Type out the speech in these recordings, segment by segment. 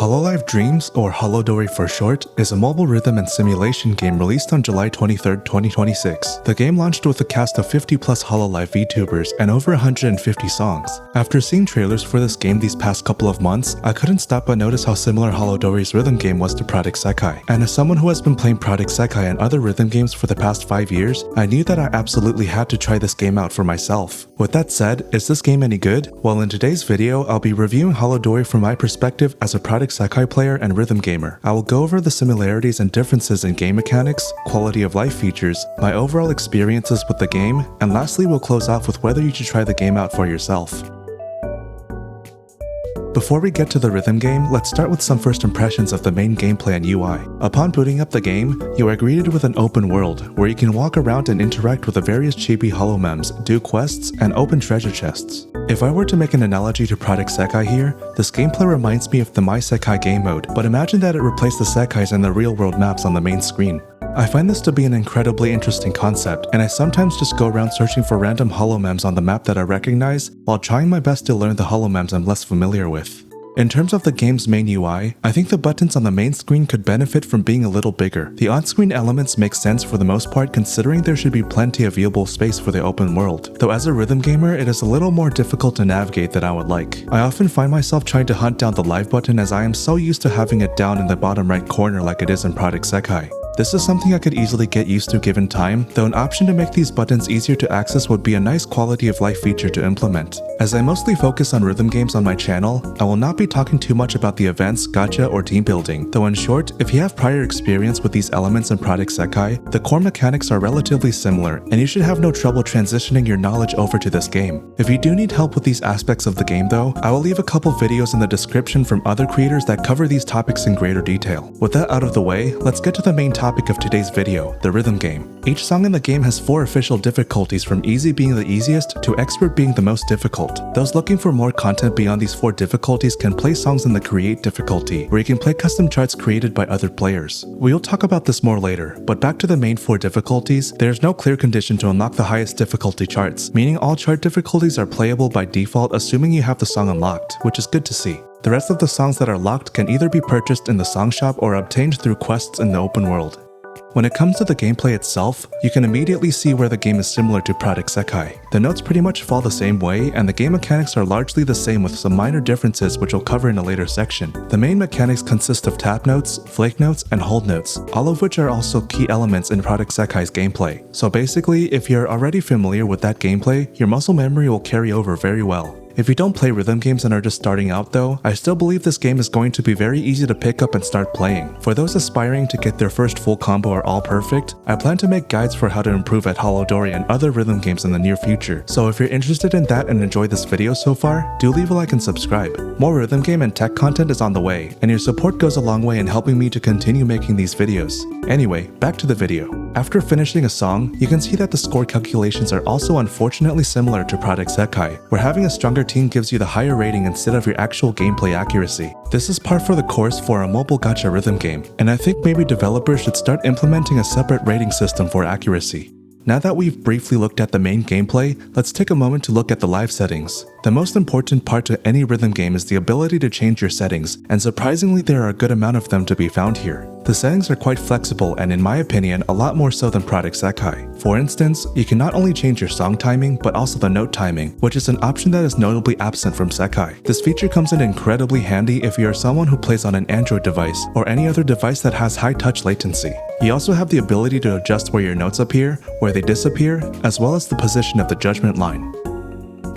HOLOLIVE Dreams, or Holodori for short, is a mobile rhythm and simulation game released on July 23, 2026. The game launched with a cast of 50 plus HOLOLIVE VTubers and over 150 songs. After seeing trailers for this game these past couple of months, I couldn't stop but notice how similar Holodori's rhythm game was to Project SEKAI. And as someone who has been playing Project SEKAI and other rhythm games for the past 5 years, I knew that I absolutely had to try this game out for myself. With that said, is this game any good? Well, in today's video, I'll be reviewing Holodori from my perspective as a Project SEKAI player and rhythm gamer. I will go over the similarities and differences in game mechanics, quality of life features, my overall experiences with the game, and lastly we'll close off with whether you should try the game out for yourself. Before we get to the rhythm game, let's start with some first impressions of the main gameplay and UI. Upon booting up the game, you are greeted with an open world, where you can walk around and interact with the various chibi holomems, do quests, and open treasure chests. If I were to make an analogy to Project SEKAI here, this gameplay reminds me of the My Sekai game mode, but imagine that it replaced the Sekais and the real-world maps on the main screen. I find this to be an incredibly interesting concept, and I sometimes just go around searching for random holomems on the map that I recognize, while trying my best to learn the holomems I'm less familiar with. In terms of the game's main UI, I think the buttons on the main screen could benefit from being a little bigger. The on-screen elements make sense for the most part considering there should be plenty of viewable space for the open world, though as a rhythm gamer it is a little more difficult to navigate than I would like. I often find myself trying to hunt down the live button as I am so used to having it down in the bottom right corner like it is in Project SEKAI. This is something I could easily get used to given time, though an option to make these buttons easier to access would be a nice quality of life feature to implement. As I mostly focus on rhythm games on my channel, I will not be talking too much about the events, gacha, or team building, though in short, if you have prior experience with these elements in Project SEKAI, the core mechanics are relatively similar, and you should have no trouble transitioning your knowledge over to this game. If you do need help with these aspects of the game though, I will leave a couple videos in the description from other creators that cover these topics in greater detail. With that out of the way, let's get to the main topic of today's video, the rhythm game. Each song in the game has 4 official difficulties, from easy being the easiest to expert being the most difficult. Those looking for more content beyond these 4 difficulties can play songs in the create difficulty, where you can play custom charts created by other players. We'll talk about this more later, but back to the main 4 difficulties, there's no clear condition to unlock the highest difficulty charts, meaning all chart difficulties are playable by default assuming you have the song unlocked, which is good to see. The rest of the songs that are locked can either be purchased in the song shop or obtained through quests in the open world. When it comes to the gameplay itself, you can immediately see where the game is similar to Project SEKAI. The notes pretty much fall the same way, and the game mechanics are largely the same with some minor differences which we'll cover in a later section. The main mechanics consist of tap notes, flake notes, and hold notes, all of which are also key elements in Project SEKAI's gameplay. So basically, if you're already familiar with that gameplay, your muscle memory will carry over very well. If you don't play rhythm games and are just starting out though, I still believe this game is going to be very easy to pick up and start playing. For those aspiring to get their first full combo or all perfect, I plan to make guides for how to improve at Holodori and other rhythm games in the near future. So if you're interested in that and enjoyed this video so far, do leave a like and subscribe. More rhythm game and tech content is on the way, and your support goes a long way in helping me to continue making these videos. Anyway, back to the video. After finishing a song, you can see that the score calculations are also unfortunately similar to Project SEKAI, where having a stronger team gives you the higher rating instead of your actual gameplay accuracy. This is par for the course for a mobile gacha rhythm game, and I think maybe developers should start implementing a separate rating system for accuracy. Now that we've briefly looked at the main gameplay, let's take a moment to look at the live settings. The most important part to any rhythm game is the ability to change your settings, and surprisingly there are a good amount of them to be found here. The settings are quite flexible and in my opinion a lot more so than Project SEKAI. For instance, you can not only change your song timing but also the note timing, which is an option that is notably absent from SEKAI. This feature comes in incredibly handy if you are someone who plays on an Android device or any other device that has high touch latency. You also have the ability to adjust where your notes appear, where they disappear, as well as the position of the judgment line.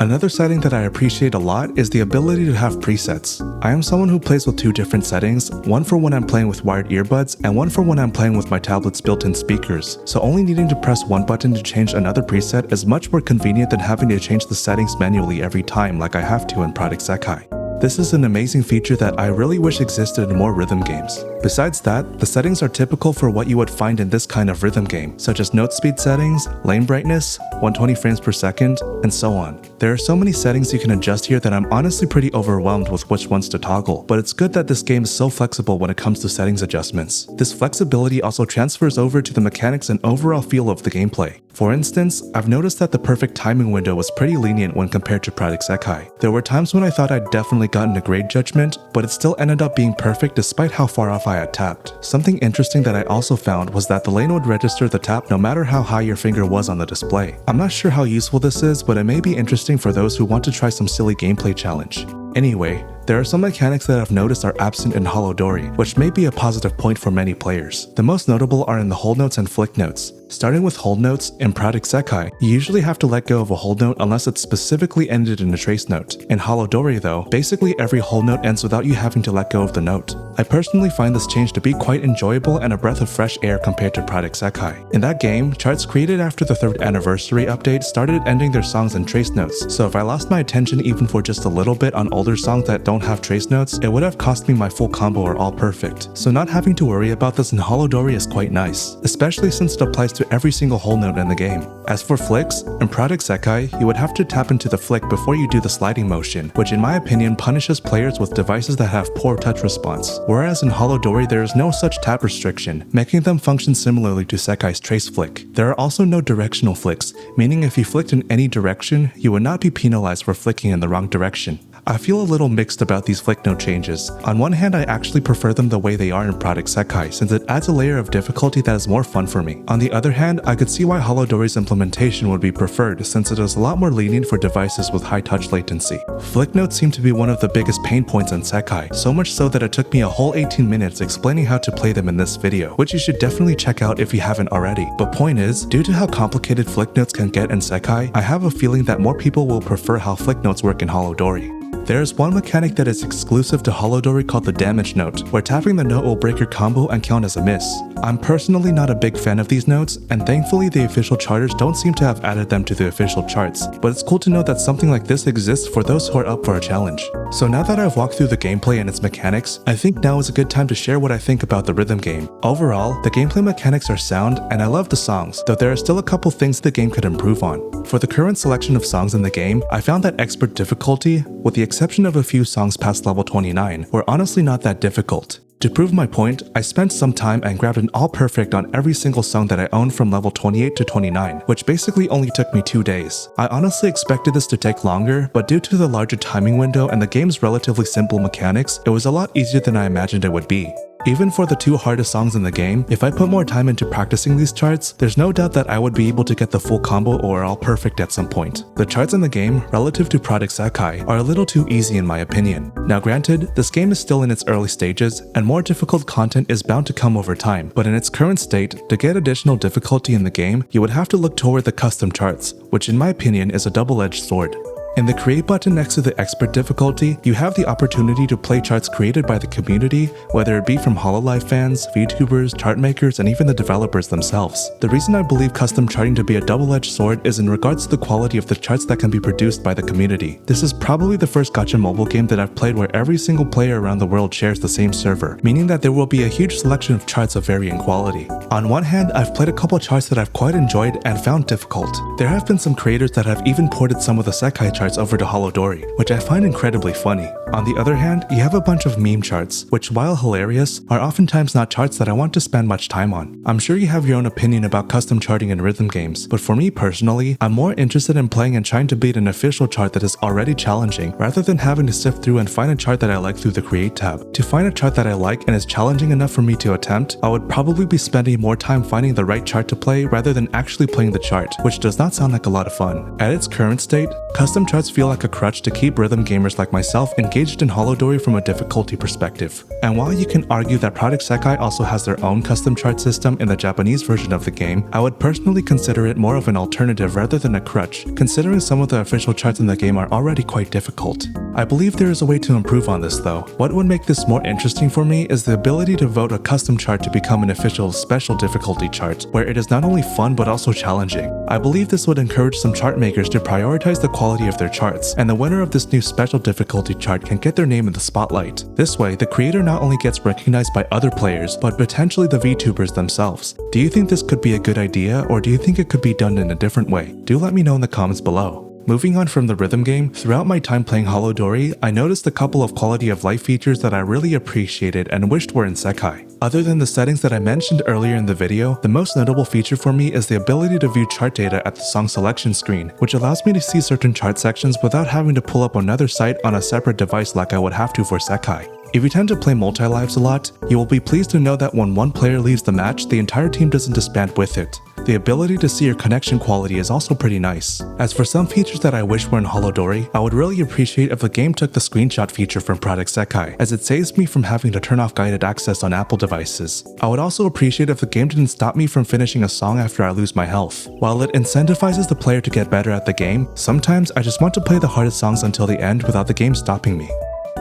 Another setting that I appreciate a lot is the ability to have presets. I am someone who plays with 2 different settings, one for when I'm playing with wired earbuds and one for when I'm playing with my tablet's built-in speakers, so only needing to press one button to change another preset is much more convenient than having to change the settings manually every time like I have to in Project SEKAI. This is an amazing feature that I really wish existed in more rhythm games. Besides that, the settings are typical for what you would find in this kind of rhythm game, such as note speed settings, lane brightness, 120 frames per second, and so on. There are so many settings you can adjust here that I'm honestly pretty overwhelmed with which ones to toggle, but it's good that this game is so flexible when it comes to settings adjustments. This flexibility also transfers over to the mechanics and overall feel of the gameplay. For instance, I've noticed that the perfect timing window was pretty lenient when compared to Project SEKAI. There were times when I thought I'd definitely gotten a grade judgment, but it still ended up being perfect despite how far off I had tapped. Something interesting that I also found was that the lane would register the tap no matter how high your finger was on the display. I'm not sure how useful this is, but it may be interesting for those who want to try some silly gameplay challenge. Anyway, there are some mechanics that I've noticed are absent in HOLODORI, which may be a positive point for many players. The most notable are in the hold notes and flick notes. Starting with hold notes, in Project SEKAI, you usually have to let go of a hold note unless it's specifically ended in a trace note. In HOLODORI though, basically every hold note ends without you having to let go of the note. I personally find this change to be quite enjoyable and a breath of fresh air compared to Project SEKAI. In that game, charts created after the 3rd anniversary update started ending their songs in trace notes, so if I lost my attention even for just a little bit on older songs that don't have trace notes, it would have cost me my full combo or all perfect. So not having to worry about this in HOLODORI is quite nice, especially since it applies to every single hold note in the game. As for flicks, in Project SEKAI, you would have to tap into the flick before you do the sliding motion, which in my opinion punishes players with devices that have poor touch response. Whereas in HOLODORI there is no such tap restriction, making them function similarly to Sekai's trace flick. There are also no directional flicks, meaning if you flicked in any direction, you would not be penalized for flicking in the wrong direction. I feel a little mixed about these flick note changes. On one hand, I actually prefer them the way they are in Project SEKAI since it adds a layer of difficulty that is more fun for me. On the other hand, I could see why HOLODORI's implementation would be preferred since it is a lot more lenient for devices with high touch latency. Flick notes seem to be one of the biggest pain points in SEKAI, so much so that it took me a whole 18 minutes explaining how to play them in this video, which you should definitely check out if you haven't already. But point is, due to how complicated flick notes can get in SEKAI, I have a feeling that more people will prefer how flick notes work in HOLODORI. There is one mechanic that is exclusive to HOLODORI called the damage note, where tapping the note will break your combo and count as a miss. I'm personally not a big fan of these notes, and thankfully the official charters don't seem to have added them to the official charts, but it's cool to know that something like this exists for those who are up for a challenge. So now that I've walked through the gameplay and its mechanics, I think now is a good time to share what I think about the rhythm game. Overall, the gameplay mechanics are sound, and I love the songs, though there are still a couple things the game could improve on. For the current selection of songs in the game, I found that expert difficulty, with the exception of a few songs past level 29, were honestly not that difficult. To prove my point, I spent some time and grabbed an all perfect on every single song that I owned from level 28 to 29, which basically only took me 2 days. I honestly expected this to take longer, but due to the larger timing window and the game's relatively simple mechanics, it was a lot easier than I imagined it would be. Even for the 2 hardest songs in the game, if I put more time into practicing these charts, there's no doubt that I would be able to get the full combo or all perfect at some point. The charts in the game, relative to Project SEKAI, are a little too easy in my opinion. Now granted, this game is still in its early stages, and more difficult content is bound to come over time, but in its current state, to get additional difficulty in the game, you would have to look toward the custom charts, which in my opinion is a double-edged sword. In the create button next to the expert difficulty, you have the opportunity to play charts created by the community, whether it be from HOLOLIVE fans, VTubers, chart makers, and even the developers themselves. The reason I believe custom charting to be a double-edged sword is in regards to the quality of the charts that can be produced by the community. This is probably the first gacha mobile game that I've played where every single player around the world shares the same server, meaning that there will be a huge selection of charts of varying quality. On one hand, I've played a couple charts that I've quite enjoyed and found difficult. There have been some creators that have even ported some of the SEKAI charts over to HOLODORI, which I find incredibly funny. On the other hand, you have a bunch of meme charts, which while hilarious, are oftentimes not charts that I want to spend much time on. I'm sure you have your own opinion about custom charting in rhythm games, but for me personally, I'm more interested in playing and trying to beat an official chart that is already challenging, rather than having to sift through and find a chart that I like through the create tab. To find a chart that I like and is challenging enough for me to attempt, I would probably be spending more time finding the right chart to play rather than actually playing the chart, which does not sound like a lot of fun. At its current state, custom charts feel like a crutch to keep rhythm gamers like myself engaged in HOLODORI from a difficulty perspective. And while you can argue that Project SEKAI also has their own custom chart system in the Japanese version of the game, I would personally consider it more of an alternative rather than a crutch, considering some of the official charts in the game are already quite difficult. I believe there is a way to improve on this though. What would make this more interesting for me is the ability to vote a custom chart to become an official special difficulty chart, where it is not only fun but also challenging. I believe this would encourage some chart makers to prioritize the quality of their charts, and the winner of this new special difficulty chart can get their name in the spotlight. This way, the creator not only gets recognized by other players, but potentially the VTubers themselves. Do you think this could be a good idea, or do you think it could be done in a different way? Do let me know in the comments below. Moving on from the rhythm game, throughout my time playing Holodori, I noticed a couple of quality of life features that I really appreciated and wished were in Sekai. Other than the settings that I mentioned earlier in the video, the most notable feature for me is the ability to view chart data at the song selection screen, which allows me to see certain chart sections without having to pull up another site on a separate device like I would have to for Sekai. If you tend to play multi-lives a lot, you will be pleased to know that when one player leaves the match, the entire team doesn't disband with it. The ability to see your connection quality is also pretty nice. As for some features that I wish were in Holodori, I would really appreciate if the game took the screenshot feature from Project SEKAI, as it saves me from having to turn off guided access on Apple devices. I would also appreciate if the game didn't stop me from finishing a song after I lose my health. While it incentivizes the player to get better at the game, sometimes I just want to play the hardest songs until the end without the game stopping me.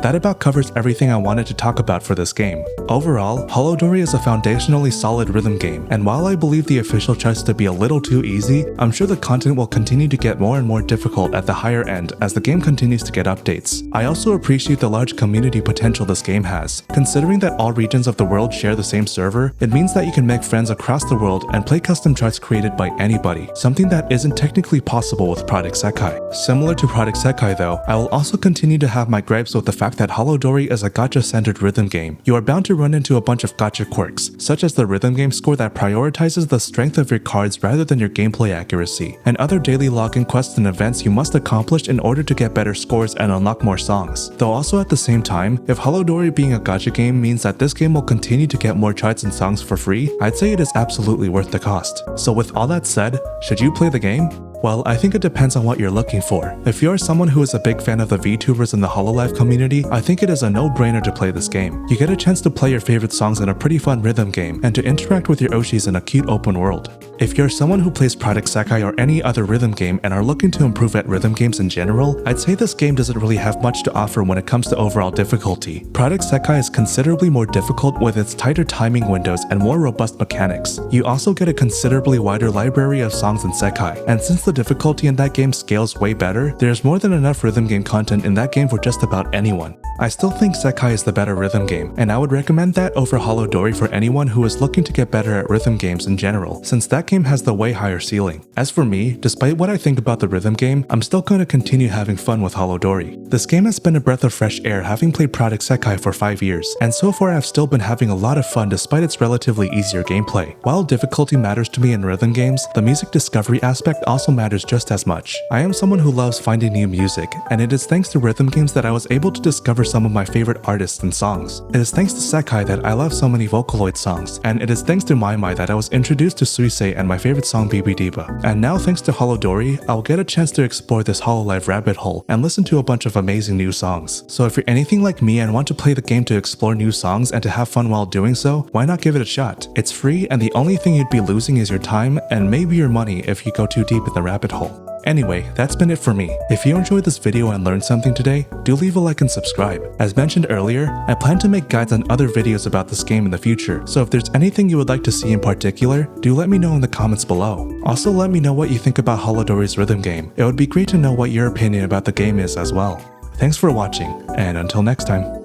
That about covers everything I wanted to talk about for this game. Overall, Holodori is a foundationally solid rhythm game, and while I believe the official charts to be a little too easy, I'm sure the content will continue to get more and more difficult at the higher end as the game continues to get updates. I also appreciate the large community potential this game has. Considering that all regions of the world share the same server, it means that you can make friends across the world and play custom charts created by anybody, something that isn't technically possible with Project SEKAI. Similar to Project SEKAI though, I will also continue to have my gripes with the fact that Holodori is a gacha-centered rhythm game. You are bound to run into a bunch of gacha quirks, such as the rhythm game score that prioritizes the strength of your cards rather than your gameplay accuracy, and other daily login quests and events you must accomplish in order to get better scores and unlock more songs. Though also at the same time, if Holodori being a gacha game means that this game will continue to get more charts and songs for free, I'd say it is absolutely worth the cost. So with all that said, should you play the game? Well, I think it depends on what you're looking for. If you're someone who is a big fan of the VTubers in the HOLOLIVE community, I think it is a no-brainer to play this game. You get a chance to play your favorite songs in a pretty fun rhythm game, and to interact with your Oshis in a cute open world. If you're someone who plays Project SEKAI or any other rhythm game and are looking to improve at rhythm games in general, I'd say this game doesn't really have much to offer when it comes to overall difficulty. Project SEKAI is considerably more difficult with its tighter timing windows and more robust mechanics. You also get a considerably wider library of songs in Sekai, and since the difficulty in that game scales way better, there's more than enough rhythm game content in that game for just about anyone. I still think Sekai is the better rhythm game, and I would recommend that over Holodori for anyone who is looking to get better at rhythm games in general, since that game has the way higher ceiling. As for me, despite what I think about the rhythm game, I'm still going to continue having fun with Holodori. This game has been a breath of fresh air having played Project SEKAI for 5 years, and so far I've still been having a lot of fun despite its relatively easier gameplay. While difficulty matters to me in rhythm games, the music discovery aspect also matters just as much. I am someone who loves finding new music, and it is thanks to rhythm games that I was able to discover some of my favorite artists and songs. It is thanks to Sekai that I love so many Vocaloid songs, and it is thanks to Mai that I was introduced to Suisei and my favorite song Bibi Diva. And now thanks to Holodori, I'll get a chance to explore this HOLOLIVE rabbit hole and listen to a bunch of amazing new songs. So if you're anything like me and want to play the game to explore new songs and to have fun while doing so, why not give it a shot? It's free, and the only thing you'd be losing is your time and maybe your money if you go too deep in the rabbit hole. Anyway, that's been it for me. If you enjoyed this video and learned something today, do leave a like and subscribe. As mentioned earlier, I plan to make guides and other videos about this game in the future, so if there's anything you would like to see in particular, do let me know in the comments below. Also let me know what you think about Holodori's rhythm game. It would be great to know what your opinion about the game is as well. Thanks for watching, and until next time.